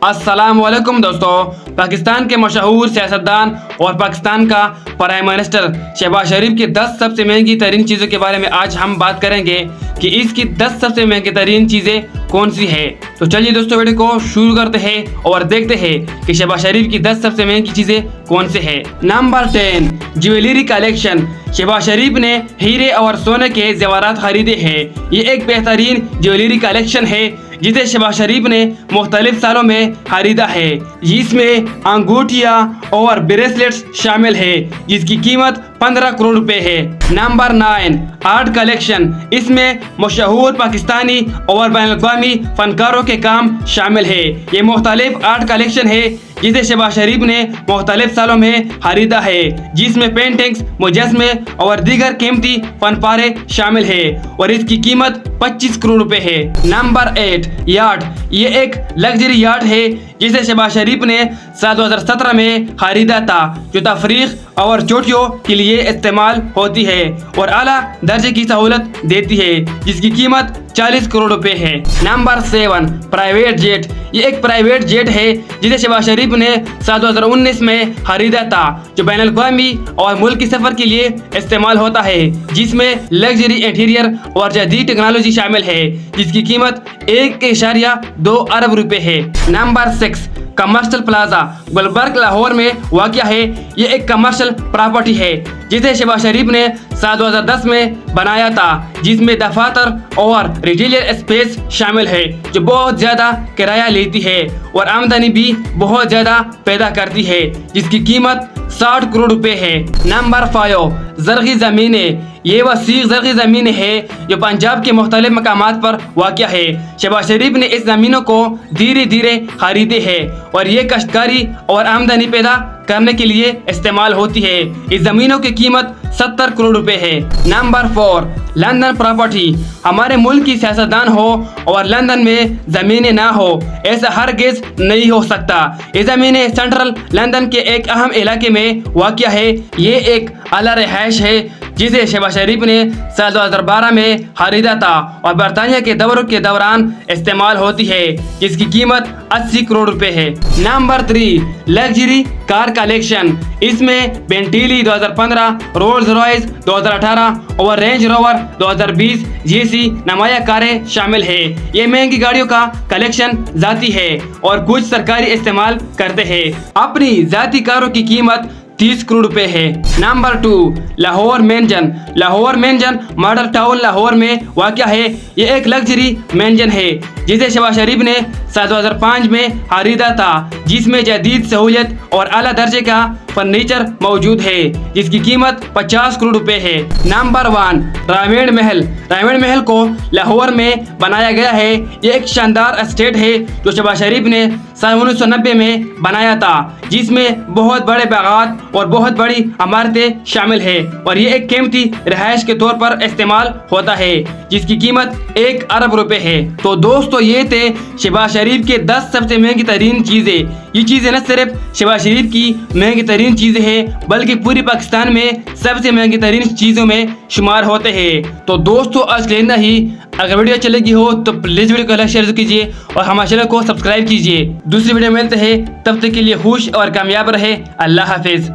अस्सलाम वालेकुम दोस्तों। पाकिस्तान के मशहूर सियासतदान और पाकिस्तान का प्राइम मिनिस्टर शहबाज शरीफ की 10 सबसे महंगी तरीन चीज़ों के बारे में आज हम बात करेंगे कि इसकी 10 सबसे महंगी तरीन चीज़ें कौन सी है। तो चलिए दोस्तों वीडियो को शुरू करते हैं और देखते हैं कि शहबाज शरीफ की 10 सबसे महंगी चीज़ें कौन से है। Number 10, jewellery collection. Shahbaz Sharif ने हीरे और सोने के जेवरात खरीदे हैं। ये एक बेहतरीन ज्वेलरी कलेक्शन है जिसे शहबाज शरीफ ने मुख्तलिफ सालों में खरीदा है। इसमें अंगूठियाँ और ब्रेसलेट्स शामिल है जिसकी कीमत 15 करोड़ रुपए है। Number 9, art collection. इसमें मशहूर पाकिस्तानी और बैनुल-अक़वामी फनकारों के काम शामिल है। ये मुख्तलिफ आर्ट कलेक्शन है जिसे शहबाज शरीफ ने मुख्तलिफ सालों में खरीदा है, जिसमें पेंटिंग्स, मुजस्मे और दीगर कीमती फनपारे शामिल है और इसकी कीमत 25 करोड़ रुपए है। Number 8, yacht. ये एक लग्जरी याट है जिसे शहबाज शरीफ ने साल 2017 में खरीदा था, जो तफरीक और चोटियों के लिए इस्तेमाल होती है और आला दर्जे की सहूलत देती है, जिसकी कीमत 40 करोड़ रुपए है। Number 7, private jet. ये एक प्राइवेट जेट है जिसे शहबाज शरीफ ने साल 2019 में खरीदा था, जो बैनुल-अक़वामी और मुल्की सफर के लिए इस्तेमाल होता है, जिसमें लग्जरी इंटीरियर और जदीद टेक्नोलॉजी शामिल है, जिसकी कीमत 1.2 अरब रुपए है। Number 6, commercial plaza. Gulberg Lahore में वाक़या है। ये एक कमर्शियल प्रॉपर्टी है जिसे शहबाज शरीफ ने साल 2010 में बनाया था, जिसमें दफातर और रिटेलर स्पेस शामिल है, जो बहुत ज़्यादा किराया लेती है और आमदनी भी बहुत ज़्यादा पैदा करती है, जिसकी कीमत 60 करोड़ रुपए है। नंबर 5, ज़रग़ी ज़मीनें। ये वसीअ ज़रग़ी ज़मीन है जो पंजाब के मुख्तलिफ मकामात पर वाक़या है। शहबाज शरीफ ने इस ज़मीनों को धीरे धीरे खरीदे है और ये काश्तकारी और आमदनी पैदा करने के लिए इस्तेमाल होती है। इस ज़मीनों की कीमत 70 करोड़ रुपए है। Number 4, London property. हमारे मुल्क की सियासतदान हो और लंदन में ज़मीनें ना हो, ऐसा हरगिज़ नहीं हो सकता। ये ज़मीनें सेंट्रल लंदन के एक अहम इलाके में वाक़या है। ये एक आला रिहाइश है जिसे शहबाज शरीफ ने साल 2012 में खरीदा था और बरतानिया के दौर के दौरान इस्तेमाल होती है, जिसकी कीमत 80 करोड़ रुपए है। Number 3, luxury car collection. इसमें बेंटली 2015, रोल्स रॉयस 2018 और रेंज रोवर 2020 जैसी नुमाया कारें शामिल है। ये महंगी गाड़ियों का कलेक्शन जाती है और कुछ सरकारी इस्तेमाल करते हैं। अपनी जाती कारों की कीमत 30 करोड़ रुपए है। Number 2, Lahore mansion. Lahore mansion Model Town Lahore में वाक़या है। ये एक लग्जरी मैंजन है जिसे शहबाज शरीफ ने साल 2005 में खरीदा था, जिसमें जदीद सहूलियत और आला दर्जे का फर्नीचर मौजूद है, जिसकी कीमत 50 करोड़ रुपए है। नंबर 1, रायवेंड महल। रायवेंड महल को लाहौर में बनाया गया है। ये एक शानदार एस्टेट है जो शहबाज शरीफ ने साल 1990 में बनाया था, जिसमें बहुत बड़े बागात और बहुत बड़ी इमारतें शामिल है और ये एक कीमती रिहाइश के तौर पर इस्तेमाल होता है, जिसकी कीमत 1 अरब रुपए है। तो दोस्तों ये थे शहबाज शरीफ के 10 सबसे महंगी तरीन चीज़ें। ये चीज़ें न सिर्फ शहबाज शरीफ की महंगी तरीन चीज़ें हैं, बल्कि पूरी पाकिस्तान में सबसे महंगी तरीन चीज़ों में शुमार होते हैं। तो दोस्तों आज के इतना ही। अगर वीडियो अच्छी लगी हो तो प्लीज़ वीडियो को लाइक शेयर कीजिए और हमारे चैनल को सब्सक्राइब कीजिए। दूसरी वीडियो मिलते हैं, तब तक के लिए खुश और कामयाब रहे। अल्लाह हाफिज़।